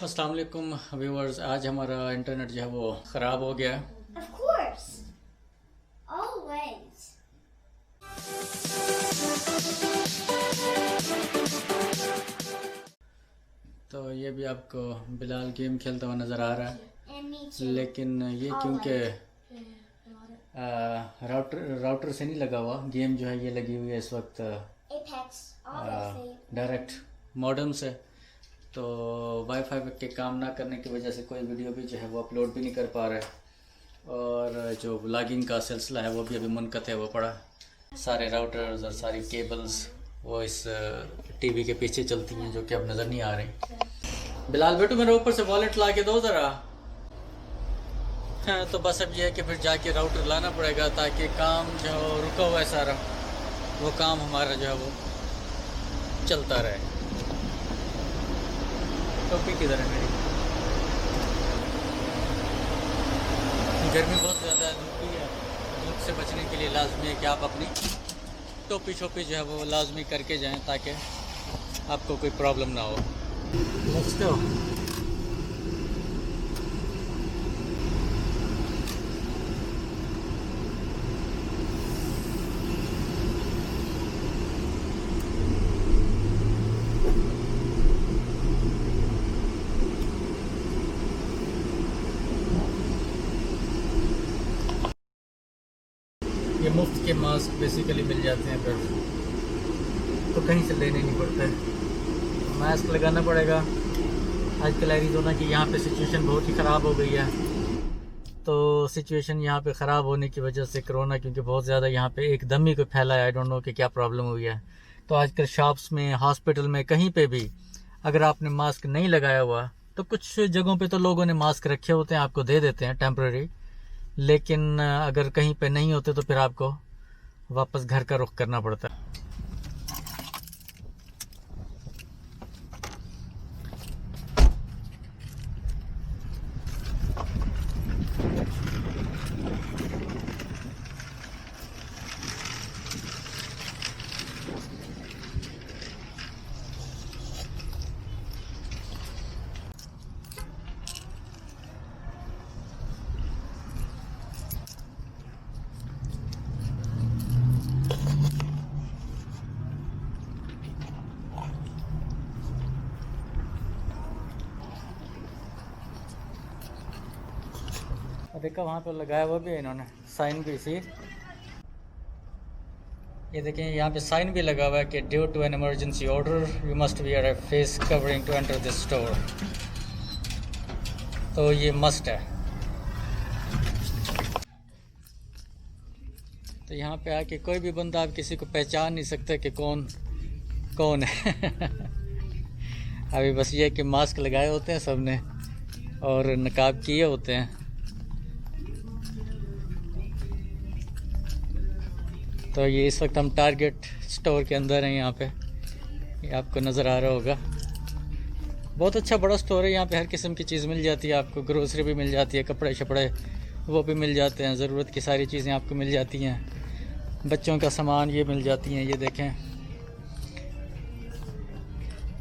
अस्सलाम वालेकुम व्यूवर्स। आज हमारा इंटरनेट जो है वो ख़राब हो गया है। Of course. Always. तो ये भी आपको बिलाल गेम खेलता हुआ नज़र आ रहा है, And me too. लेकिन ये क्योंकि राउटर से नहीं लगा हुआ, गेम जो है ये लगी हुई है इस वक्त Apex. Obviously. डायरेक्ट मॉडेम से। तो वाईफाई के काम ना करने की वजह से कोई वीडियो भी जो है वो अपलोड भी नहीं कर पा रहा है, और जो व्लॉगिंग का सिलसिला है वो भी अभी मुनक़ते हुआ पड़ा है। सारे राउटर्स और सारी केबल्स वो इस टीवी के पीछे चलती हैं, जो कि अब नज़र नहीं आ रही। बिलाल बेटू मेरे ऊपर से वॉलेट ला के दो ज़रा। हाँ, तो बस अब ये है कि फिर जाके राउटर लाना पड़ेगा ताकि काम जो रुका हुआ है सारा वो काम हमारा जो है वो चलता रहे। टोपी किधर है मेरी? गर्मी बहुत ज़्यादा है, धूप भी है। धूप से बचने के लिए लाजमी है कि आप अपनी टोपी शोपी जो है वो लाजमी करके जाएं ताकि आपको कोई प्रॉब्लम ना हो। Let's go. ये मुफ्त के मास्क बेसिकली मिल जाते हैं फिर, तो कहीं से लेने नहीं पड़ते, मास्क लगाना पड़ेगा। आजकल एरिज़ोना की यहाँ पे सिचुएशन बहुत ही ख़राब हो गई है। तो सिचुएशन यहाँ पे ख़राब होने की वजह से कोरोना क्योंकि बहुत ज़्यादा यहाँ पे एकदम ही कोई फैला है, आई डोंट नो कि क्या प्रॉब्लम हुई है। तो आजकल शॉप्स में, हॉस्पिटल में, कहीं पे भी अगर आपने मास्क नहीं लगाया हुआ, तो कुछ जगहों पे तो लोगों ने मास्क रखे होते हैं, आपको दे देते हैं टेम्प्रेरी, लेकिन अगर कहीं पे नहीं होते तो फिर आपको वापस घर का रुख करना पड़ता है। देखा वहाँ पे लगाया हुआ भी है इन्होंने, साइन भी सी। ये देखें यहाँ पे साइन भी लगा हुआ है कि due to an emergency order you must wear a face covering to enter this store. तो ये मस्ट है। तो यहाँ पे आके कोई भी बंदा, आप किसी को पहचान नहीं सकते कि कौन कौन है। अभी बस ये कि मास्क लगाए होते हैं सबने और नकाब किए होते हैं। तो ये इस वक्त हम टारगेट स्टोर के अंदर हैं। यहाँ पे ये आपको नज़र आ रहा होगा, बहुत अच्छा बड़ा स्टोर है। यहाँ पे हर किस्म की चीज़ मिल जाती है आपको, ग्रोसरी भी मिल जाती है, कपड़े शपड़े वो भी मिल जाते हैं, ज़रूरत की सारी चीज़ें आपको मिल जाती हैं, बच्चों का सामान ये मिल जाती हैं। ये देखें,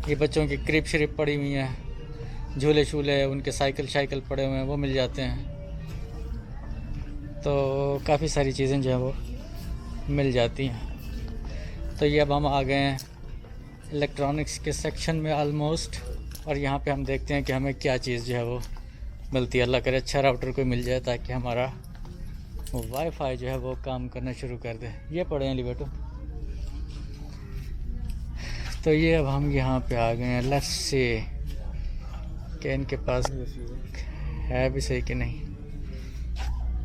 ये बच्चों की क्रिप श्रिप पड़ी हुई हैं, झूले शूले, उनके साइकिल शाइकिल पड़े हुए हैं, वो मिल जाते हैं। तो काफ़ी सारी चीज़ें जो है वो मिल जाती हैं। तो ये अब हम आ गए हैं इलेक्ट्रॉनिक्स के सेक्शन में ऑलमोस्ट, और यहाँ पे हम देखते हैं कि हमें क्या चीज़ जो है वो मिलती है। अल्लाह करे अच्छा राउटर कोई मिल जाए ताकि हमारा वाईफाई जो है वो काम करना शुरू कर दे। ये पड़े हैं लिबेटो। तो ये अब हम यहाँ पे आ गए हैं। लेट्स सी कि इनके पास है भी सही कि नहीं।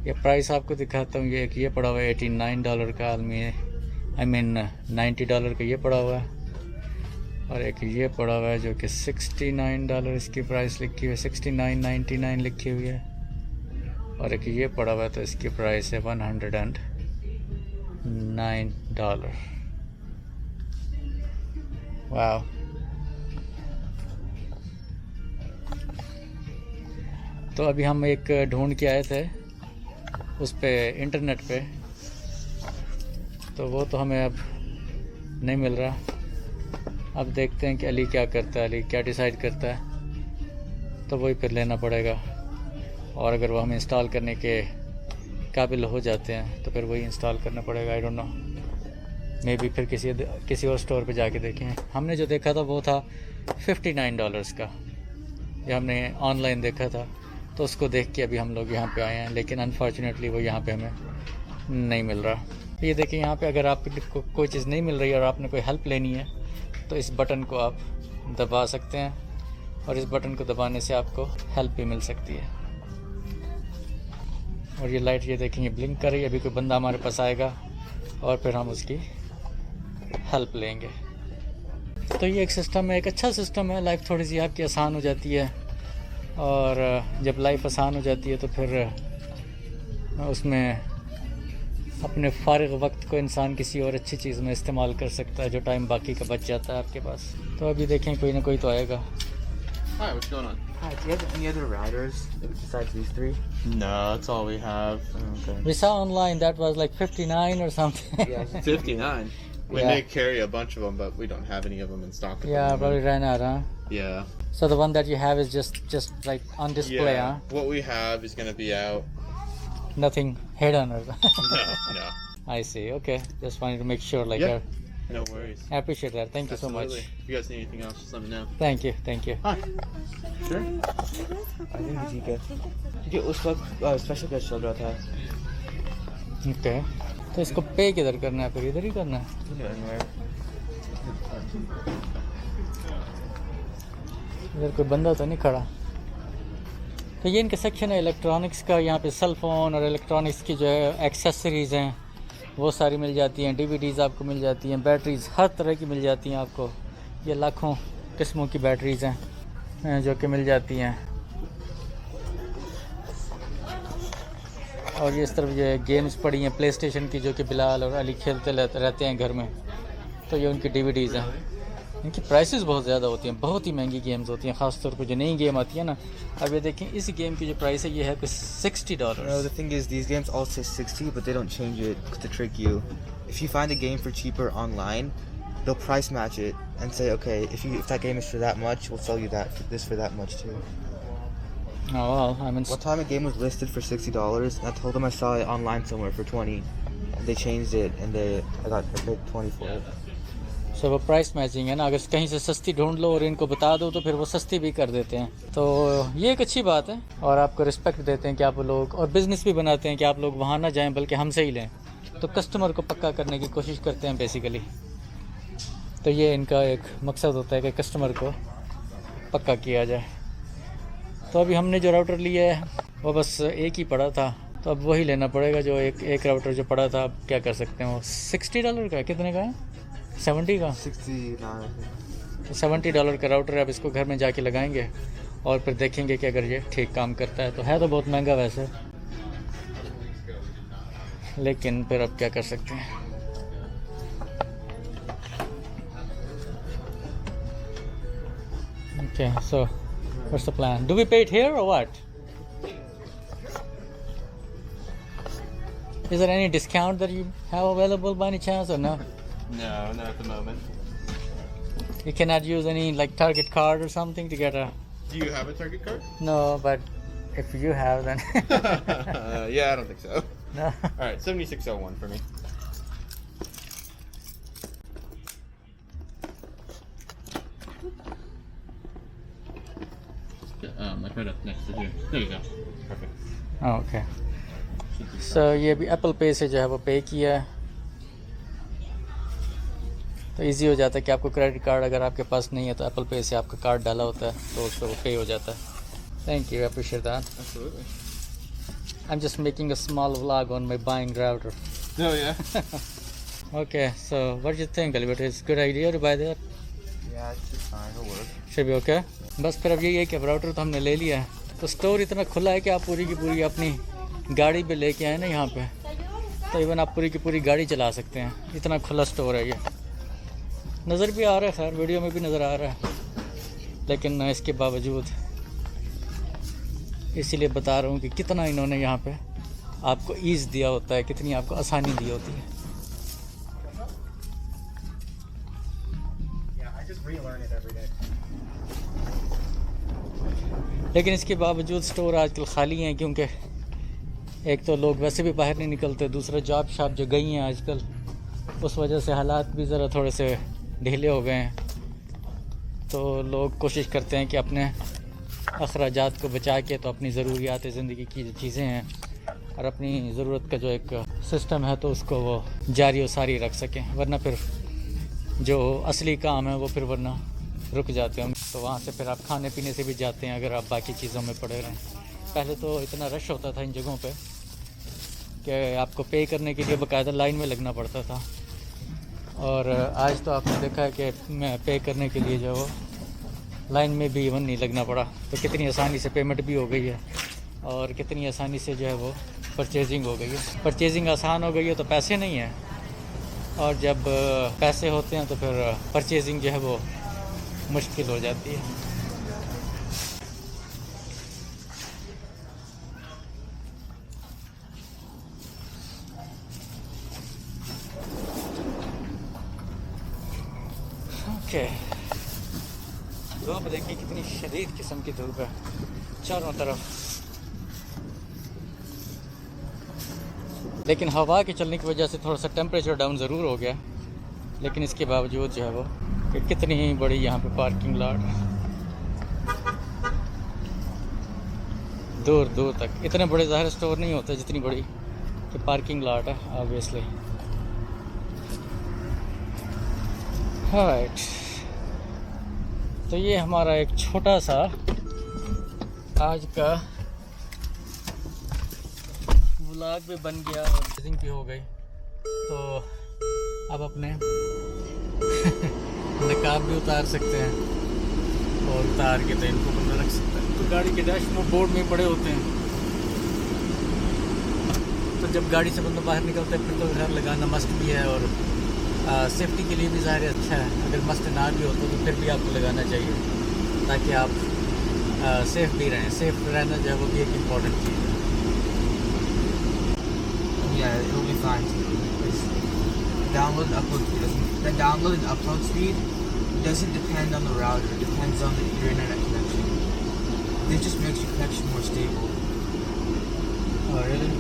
ये प्राइस आपको दिखाता हूँ। ये एक ये पड़ा हुआ है $89 का आलमी है, आई मीन $90 का ये पड़ा हुआ है, और एक ये पड़ा हुआ है जो कि $69 इसकी प्राइस लिखी हुई है, 69.99 लिखी हुई है, और एक ये पड़ा हुआ है तो इसकी प्राइस है $109। वाह। तो अभी हम एक ढूंढ के आए थे उस पे इंटरनेट पे, तो वो तो हमें अब नहीं मिल रहा। अब देखते हैं कि अली क्या करता है, अली क्या डिसाइड करता है। तो वही फिर लेना पड़ेगा। और अगर वो हम इंस्टॉल करने के काबिल हो जाते हैं तो फिर वही इंस्टॉल करना पड़ेगा। I don't know, may be फिर किसी और स्टोर पे जाके देखें। हमने जो देखा था वो था $59 का, जो हमने ऑनलाइन देखा था, तो उसको देख के अभी हम लोग यहाँ पे आए हैं। लेकिन अनफॉर्चुनेटली वो यहाँ पे हमें नहीं मिल रहा। ये देखिए यहाँ पे अगर आपको कोई चीज़ नहीं मिल रही है और आपने कोई हेल्प लेनी है तो इस बटन को आप दबा सकते हैं, और इस बटन को दबाने से आपको हेल्प भी मिल सकती है। और ये लाइट ये देखेंगे ब्लिंक कर रही है। अभी कोई बंदा हमारे पास आएगा और फिर हम उसकी हेल्प लेंगे। तो ये एक सिस्टम है, एक अच्छा सिस्टम है। लाइफ थोड़ी सी आपकी आसान हो जाती है, और जब लाइफ आसान हो जाती है तो फिर उसमें अपने फारिग वक्त को इंसान किसी और अच्छी चीज़ में इस्तेमाल कर सकता है, जो टाइम बाकी का बच जाता है आपके पास। तो अभी देखें कोई ना कोई तो आएगा। Hi, what's going on? Hi, do you have any other routers besides these three? No, that's all we have. Okay. We saw online that was like 59 or something. Yeah, 59. We Yeah. may carry a bunch of them, but we don't have any of them in stock. At the Yeah, moment. probably ran out, huh? Yeah. So the one that you have is just like on display, Yeah. huh? What we have is going to be out. Nothing hidden or No. I see. Okay, just wanted to make sure. Like, Yeah. No worries. I appreciate that. Thank you so Absolutely. much. If you guys need anything else, just let me know. Thank you. Thank you. Hi. Sure. I think ठीक है, क्योंकि उस वक्त special cash चल रहा था। Okay. तो इसको पे किधर करना है? फिर इधर ही करना है? इधर कोई बंदा तो नहीं खड़ा। तो ये इनका सेक्शन है इलेक्ट्रॉनिक्स का। यहाँ पे सेल फ़ोन और इलेक्ट्रॉनिक्स की जो है एक्सेसरीज़ हैं वो सारी मिल जाती हैं। DVDs आपको मिल जाती हैं, बैटरीज़ हर तरह की मिल जाती हैं आपको। ये लाखों किस्मों की बैटरीज़ हैं जो कि मिल जाती हैं। और ये इस तरफ ये गेम्स पड़ी हैं प्ले स्टेशन की, जो कि बिलाल और अली खेलते रहते हैं घर में। तो ये उनकी DVDs हैं। इनकी प्राइसेस बहुत ज़्यादा होती हैं, बहुत ही महंगी गेम्स होती हैं, ख़ास तौर पे जो नई गेम आती है ना। अब ये देखें, इस गेम की जो प्राइस है ये है कुछ $60। No, the thing is, these games all say 60, but they don't change it to trick you. If you find a game for cheaper online, they'll price match it and say, okay, if that game is for that much, we'll sell you this for that much too. Oh well, I mean, One time a game was listed for $60, and I told them I saw it online somewhere for 20, and they changed it, and I paid 20 for it. so वो price matching है ना। अगर कहीं से सस्ती ढूंढ लो और इनको बता दो तो फिर वो सस्ती भी कर देते हैं। तो ये एक अच्छी बात है, और आपको रिस्पेक्ट देते हैं कि आप लोग, और बिज़नेस भी बनाते हैं कि आप लोग वहाँ ना जाएं बल्कि हमसे ही लें। तो कस्टमर को पक्का करने की कोशिश करते हैं बेसिकली। तो ये इनका एक मकसद होता है कि कस्टमर को पक्का किया जाए। तो अभी हमने जो राउटर लिया है वो बस एक ही पड़ा था, तो अब वही लेना पड़ेगा। जो एक राउटर जो पड़ा था, अब क्या कर सकते हैं। वो $60 का है, कितने का है? 70 का। 69. तो $70 का राउटर है। अब इसको घर में जाके लगाएंगे और फिर देखेंगे कि अगर ये ठीक काम करता है। तो है तो बहुत महंगा वैसे, लेकिन फिर अब क्या कर सकते हैं। Okay, so what's the plan? Do we pay it here or what? Is there any discount that you have available by any chance or no? No, not at the moment. You cannot use any like Target card or something to get a... Do you have a Target card? No, but if you have then... Yeah, I don't think so. No. All right, 7601 for me. Like right up next to here. There you go. Perfect. Oh, okay. So ये भी Apple Pay से जो है वो पे किया है, तो इजी हो जाता है कि आपको क्रेडिट कार्ड अगर आपके पास नहीं है तो Apple Pay से आपका कार्ड डाला होता है तो उस पर वो पे हो जाता है। Thank you, I appreciate that. Absolutely. I'm just making a small vlog on my buying router. Oh yeah. Okay, so what do you think, Albert? It's a good idea to buy that? Yeah, it's just fine. It'll work. Should be okay. बस फिर अब यही है कि अब router तो हमने ले लिया है, तो स्टोर इतना खुला है कि आप पूरी की पूरी अपनी गाड़ी पे लेके आए ना यहाँ पे, तो इवन आप पूरी की पूरी गाड़ी चला सकते हैं। इतना खुला स्टोर है ये। नज़र भी आ रहा है, खैर वीडियो में भी नज़र आ रहा है, लेकिन इसके बावजूद इसीलिए बता रहा हूँ कि कितना इन्होंने यहाँ पे आपको ईज़ दिया होता है, कितनी आपको आसानी दी होती है। Yeah, I just relearn it every day. लेकिन इसके बावजूद स्टोर आजकल खाली हैं, क्योंकि एक तो लोग वैसे भी बाहर नहीं निकलते, दूसरा जॉब शॉप जो गई हैं आजकल, उस वजह से हालात भी ज़रा थोड़े से ढीले हो गए हैं। तो लोग कोशिश करते हैं कि अपने अखराजात को बचा के तो अपनी ज़रूरियात ज़िंदगी की जो चीज़ें हैं और अपनी ज़रूरत का जो एक सिस्टम है तो उसको वो जारी और सारी रख सकें, वरना फिर जो असली काम है वो फिर वरना रुक जाते हैं। तो वहाँ से फिर आप खाने पीने से भी जाते हैं अगर आप बाकी चीज़ों में पड़े रहें। पहले तो इतना रश होता था इन जगहों पे कि आपको पे करने के लिए बाकायदा लाइन में लगना पड़ता था, और आज तो आपने देखा है कि मैं पे करने के लिए जो है वो लाइन में भी इवन नहीं लगना पड़ा। तो कितनी आसानी से पेमेंट भी हो गई है और कितनी आसानी से जो है वो परचेजिंग हो गई है। परचेजिंग आसान हो गई है तो पैसे नहीं हैं, और जब पैसे होते हैं तो फिर परचेजिंग जो है वो मुश्किल हो जाती है। ओके, धूप देखिए कितनी शदीद किस्म की धूप है चारों तरफ, लेकिन हवा के चलने की वजह से थोड़ा सा टेम्परेचर डाउन ज़रूर हो गया, लेकिन इसके बावजूद जो है वो कि कितनी बड़ी यहाँ पे पार्किंग लॉट, दूर दूर तक इतने बड़े ज़ाहिर स्टोर नहीं होते जितनी बड़ी कि पार्किंग लॉट है ऑब्वियसली। राइट, तो ये हमारा एक छोटा सा आज का व्लॉग भी बन गया और ड्रेसिंग भी हो गई। तो अब अपने नकाब भी उतार सकते हैं, और उतार के तो इनको बंदा रख सकता है। तो गाड़ी के डैशबोर्ड में पड़े होते हैं, तो जब गाड़ी से बंदा बाहर निकलता है फिर तो घर लगाना मस्ट भी है, और सेफ्टी के लिए भी ज़ाहिर अच्छा है। अगर मस्ट ना भी होता तो फिर भी आपको लगाना चाहिए ताकि आप सेफ़ भी रहें। सेफ़ रहना जो है वो भी एक इम्पॉर्टेंट चीज़ है। Yeah, it'll be fine. Download and upload speed. The download and upload speed doesn't depend on the router. It depends on your internet connection. It just makes your connection more stable. Oh, really?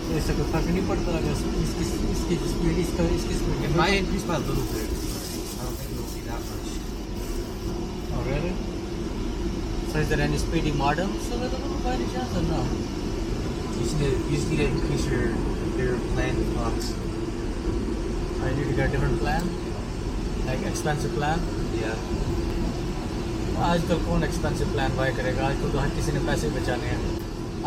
तो इससे कोई फर्क नहीं पड़ता अगर इसकी speed इसकी speed It might increase by a little bit. I don't think you'll see that much. Oh, really? So is there any speedy modems available by any chance or no? You just need to increase your plan box. I need to get a different plan, like expensive plan. Yeah. आजकल कौन expensive plan bye करेगा? आजकल तो हर किसी ने पैसे बचाने हैं।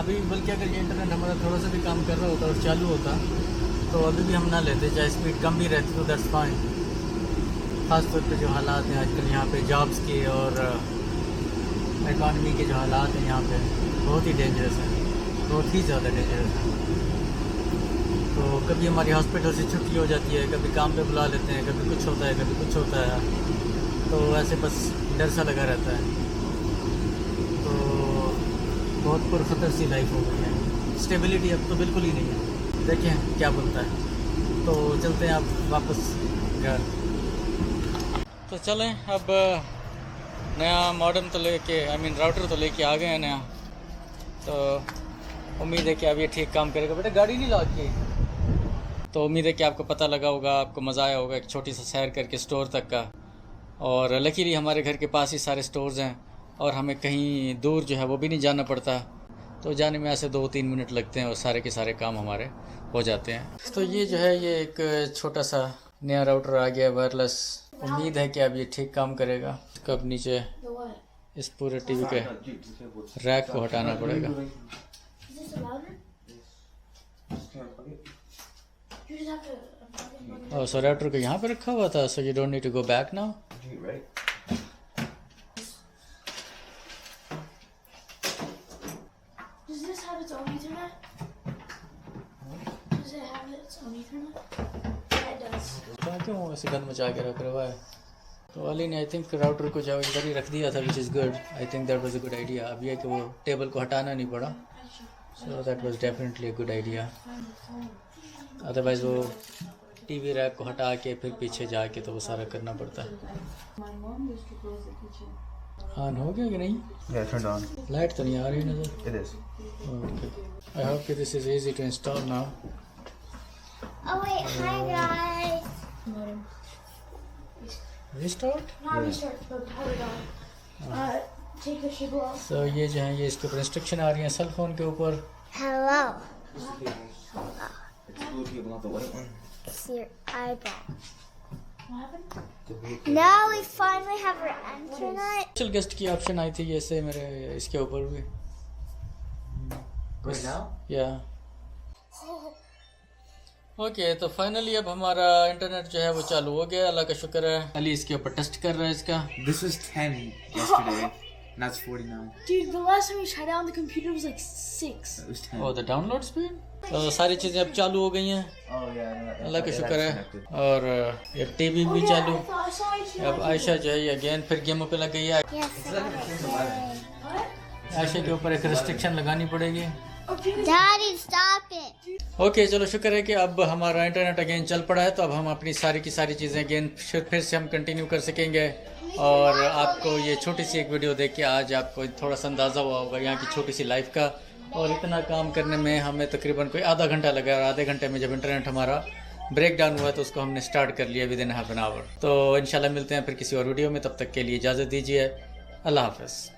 अभी बल्कि अगर ये इंटरनेट हमारा थोड़ा सा भी काम कर रहा होता और चालू होता तो अभी भी हम ना लेते, चाहे स्पीड कम भी रहती तो दैट्स फाइन। ख़ास तौर पे जो हालात हैं आजकल यहाँ पे जॉब्स के और इकॉनमी के जो हालात हैं यहाँ पे बहुत ही डेंजरस हैं, बहुत ही ज़्यादा डेंजरस है। तो कभी हमारी हॉस्पिटल से छुट्टी हो जाती है, कभी काम पे बुला लेते हैं, कभी कुछ होता है, कभी कुछ होता है, तो ऐसे बस डर सा लगा रहता है। तो बहुत पुरखतर सी लाइफ हो गई है, स्टेबिलिटी अब तो बिल्कुल ही नहीं है। देखें क्या बनता है। तो चलते हैं अब वापस घर। तो चलें अब नया मॉडर्न तो लेके राउटर तो लेके आ गए हैं नया, तो उम्मीद है कि अब ये ठीक काम करेगा। बेटा गाड़ी नहीं लॉक की। तो उम्मीद है कि आपको पता लगा होगा, आपको मज़ा आया होगा एक छोटी सा सैर करके स्टोर तक का। और लकीली हमारे घर के पास ही सारे स्टोर्स हैं और हमें कहीं दूर जो है वो भी नहीं जाना पड़ता, तो जाने में ऐसे 2-3 मिनट लगते हैं और सारे के सारे काम हमारे हो जाते हैं। तो ये जो है ये एक छोटा सा नया राउटर आ गया वायरलेस। उम्मीद है कि अब ये ठीक काम करेगा। कब नीचे इस पूरे टीवी के रैक को हटाना पड़ेगा। Is this louder? You just have to. और सो राउटर को यहाँ पे रखा हुआ था, so you don't need to go back now. Does this have its own Ethernet? Does it have its own Ethernet? Yeah, it does. तो क्यों ऐसे गंद मचा के रख रहा है? तो अली ने आई थिंक राउटर को जो इधर ही रख दिया था, which is good. I think that was a good idea. अब ये कि वो टेबल को हटाना नहीं पड़ा, so that was definitely a good idea. Otherwise वो टीवी रैक को हटा के फिर पीछे जाके तो वो सारा करना पड़ता है। ऑन हो गया कि नहीं? Yeah, turned on. लाइट तो नहीं आ रही नज़र. It is. Okay. I hope that this is easy to install now. Oh wait, hi guys. Restart? Not restart, but power on. Take the cable off. So ये जो है ये इसके ऊपर इंस्ट्रक्शन आ रही हैं सेल फोन के ऊपर. Hello. It's the blue cable, not the white one. It's your eyeball. What happened? Now we finally have our internet. Special guest की ऑप्शन आई थी ये से मेरे इसके ऊपर भी. Right now? Yeah. ओके तो फाइनली अब हमारा इंटरनेट जो है वो चालू हो गया. अल्लाह का शुक्र है. अली इसके ऊपर टेस्ट कर रहा है इसका. This was 10 yesterday. Now it's 40 now. Dude, the last time we tried it on the computer was like 6. It was 10. और द डाउनलोड स्पीड. तो सारी चीज़ें अब चालू हो गई हैं. Oh yeah. अल्लाह का शुक्र है. और एक टीवी भी चालू. अब आयशा जो है ये अगेन फिर गेमों पे लग गई है. आयशा के ऊपर एक रिस्ट्रिक्शन लगानी पड़ेगी. Daddy, stop it. ओके चलो शुक्र है कि अब हमारा इंटरनेट अगेन चल पड़ा है. तो अब हम अपनी सारी की सारी चीज़ें अगेन फिर से हम कंटिन्यू कर सकेंगे. और आपको ये छोटी सी एक वीडियो देख के आज आपको थोड़ा सा अंदाज़ा हुआ होगा यहाँ की छोटी सी लाइफ का. और इतना काम करने में हमें तकरीबन कोई आधा घंटा लगा. और आधे घंटे में जब इंटरनेट हमारा ब्रेक डाउन हुआ तो उसको हमने स्टार्ट कर लिया with in half an hour. तो इंशाल्लाह मिलते हैं फिर किसी और वीडियो में. तब तक के लिए इजाज़त दीजिए. अल्लाह हाफ़िज़.